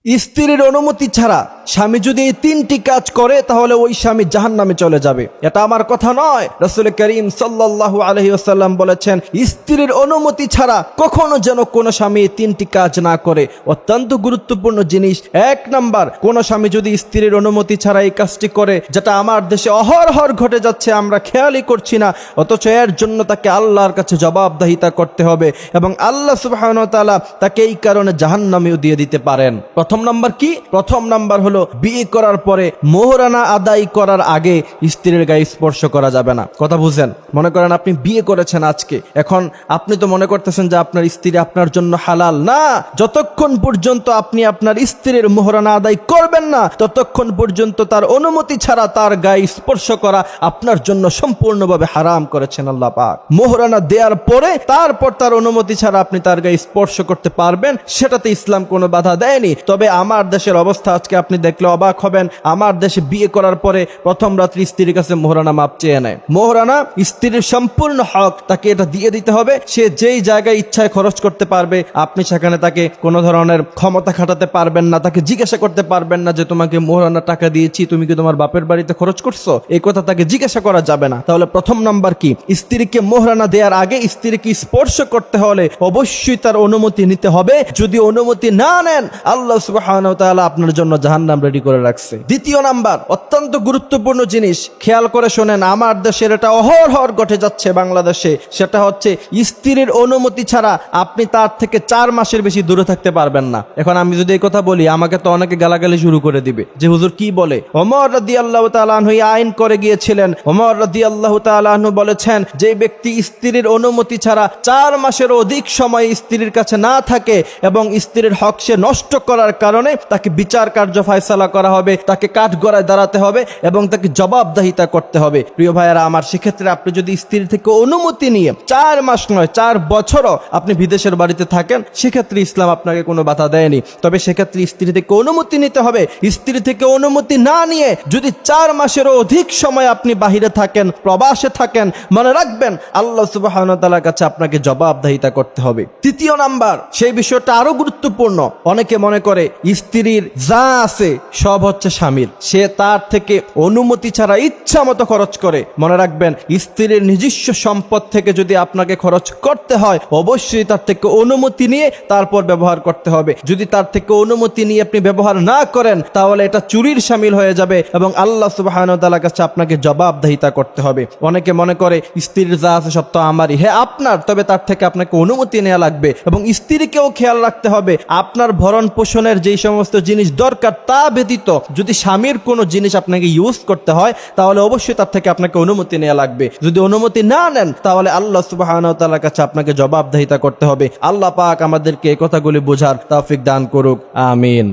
স্ত্রীর অনুমতি ছাড়া স্বামী যদি এই তিনটি কাজ করে তাহলে ওই স্বামী জাহান্নামে চলে যাবে। এটা আমার কথা নয়, রাসূল করিম সাল্লাল্লাহু আলাইহি ওয়াসাল্লাম বলেছেন স্ত্রীর অনুমতি ছাড়া কখনো যেন কোনো স্বামী এই তিনটি কাজ না করে। অত্যন্ত গুরুত্বপূর্ণ জিনিস। এক নাম্বার, কোন স্বামী যদি স্ত্রীর অনুমতি ছাড়া এই কাজটি করে, যেটা আমার দেশে অহরহর ঘটে যাচ্ছে, আমরা খেয়ালই করছি না, অথচ এর জন্য তাকে আল্লাহর কাছে জবাবদিহিতা করতে হবে এবং আল্লাহ সুবহানাহু ওয়া তাআলা তাকে এই কারণে জাহান্নামেও দিয়ে দিতে পারেন। প্রথম নাম্বার কি? প্রথম নাম্বার হলো বিয়ে করার পরে মোহরানা আদায় করার আগে স্ত্রীর গায়ে স্পর্শ করা যাবে না। কথা বুঝেন? মনে করেন আপনি বিয়ে করেছেন আজকে, এখন আপনি তো মনে করতেছেন যে আপনার স্ত্রী আপনার জন্য হালাল না। যতক্ষণ পর্যন্ত আপনি আপনার স্ত্রীর মোহরানা আদায় করবেন না, ততক্ষণ পর্যন্ত তার অনুমতি ছাড়া তার গায়ে স্পর্শ করা আপনার জন্য সম্পূর্ণভাবে হারাম করেছেন আল্লাহ পাক। মোহরানা দেওয়ার পরে তারপর তার অনুমতি ছাড়া আপনি তার গায়ে স্পর্শ করতে পারবেন, সেটাতে ইসলাম কোনো বাধা দেয়নি। তবে আমার দেশের অবস্থা আজকে আপনি দেখলে অবাক হবেন। আমার দেশে বিয়ে করার পরে প্রথম রাত্রি স্ত্রীর কাছে মোহরানা মাপ চেয়ে নেয়। মোহরানা স্ত্রীর সম্পূর্ণ হক, তাকে এটা দিয়ে দিতে হবে। সে যেই জায়গায় ইচ্ছায় খরচ করতে পারবে, আপনি সেখানে তাকে কোনো ধরনের ক্ষমতা খাটাতে পারবেন না, তাকে জিজ্ঞাসা করতে পারবেন না যে তোমাকে মোহরানা টাকা দিয়েছি, তুমি কি তোমার বাপের বাড়িতে খরচ করছো, এই কথা তাকে জিজ্ঞাসা করা যাবে না। তাহলে প্রথম নাম্বার কি? স্ত্রীকে মোহরানা দেওয়ার আগে স্ত্রীকে স্পর্শ করতে হলে অবশ্যই তার অনুমতি নিতে হবে। যদি অনুমতি না নেন, আল্লাহ সুবহানাহু ওয়া তাআলা আপনার জন্য জাহান্নাম রেডি করে রাখছে। দ্বিতীয় নাম্বার, অত্যন্ত গুরুত্বপূর্ণ জিনিস, খেয়াল করে শোনেন। আমার দেশের এটা অহরহর ঘটে যাচ্ছে বাংলাদেশে। সেটা হচ্ছে স্ত্রীর অনুমতি ছাড়া আপনি তার থেকে 4 মাসের বেশি দূরে থাকতে পারবেন না। এখন আমি যদি এই কথা বলি, আমাকে তো অনেকে গালাগালি শুরু করে দিবে যে হুজুর কি বলে। ওমর রাদিয়াল্লাহু তাআলা আনহু আইন করে গিয়েছিলেন। ওমর রাদিয়াল্লাহু তাআলা আনহু বলেছেন, যে ব্যক্তি স্ত্রীর অনুমতি ছাড়া 4 মাসের অধিক সময় স্ত্রীর কাছে না থাকে এবং স্ত্রীর হক সে নষ্ট করার কারণে তাকে বিচার কার্য ফয়সালা করা হবে, তাকে কাঠগড়ায় দাঁড়াতে হবে এবং তাকে জবাবদিহিতা করতে হবে। প্রিয় ভাইয়েরা আমার, সেক্ষেত্রে আপনি যদি স্ত্রী থেকে অনুমতি নিয়ে 4 মাস নয় 4 বছরও আপনি বিদেশের বাড়িতে থাকেন, সেক্ষেত্রে ইসলাম আপনাকে কোনো বাধা দেয়নি। তবে সেক্ষেত্রে স্ত্রী থেকে অনুমতি নিতে হবে। স্ত্রী থেকে অনুমতি না নিয়ে যদি 4 মাসেরও অধিক সময় আপনি বাহিরে থাকেন, প্রবাসে থাকেন, মনে রাখবেন আল্লাহ সুবহানাহু ওয়া তাআলার কাছে আপনাকে জবাবদিহিতা করতে হবে। তৃতীয় নাম্বার, সেই বিষয়টা আরো গুরুত্বপূর্ণ। অনেকে মনে করে স্ত্রীর যা আছে সব হচ্ছে স্বামীর, সে তার থেকে অনুমতি ছাড়া ইচ্ছা মতো খরচ করে। মনে রাখবেন, স্ত্রীর নিজস্ব সম্পদ থেকে যদি আপনাকে খরচ করতে হয়, অবশ্যই তার থেকে অনুমতি নিয়ে তারপর ব্যবহার করতে হবে। যদি তার থেকে অনুমতি নিয়ে আপনি ব্যবহার না করেন, তাহলে এটা চুরির শামিল হয়ে যাবে এবং আল্লাহ সুবহানাহু ওয়া তাআলার কাছে আপনাকে জবাবদিহিতা করতে হবে। অনেকে মনে করে স্ত্রীর যা আছে সব তো আমারই। হ্যাঁ আপনার, তবে তার থেকে আপনাকে অনুমতি নেওয়া লাগবে এবং স্ত্রীকেও খেয়াল রাখতে হবে আপনার ভরণ পোষণের যেই সমস্ত জিনিস দরকার তা ব্যতীত যদি স্বামীর কোনো জিনিস আপনাকে ইউজ করতে হয়, তাহলে অবশ্যই তার থেকে আপনাকে অনুমতি নেওয়া লাগবে। যদি অনুমতি না নেন, তাহলে আল্লাহ সুবহানাহু ওয়া তাআলার কাছে আপনাকে জবাবদিহিতা করতে হবে। আল্লাহ পাক আমাদেরকে এই কথাগুলি বোঝার তৌফিক দান করুক। আমিন।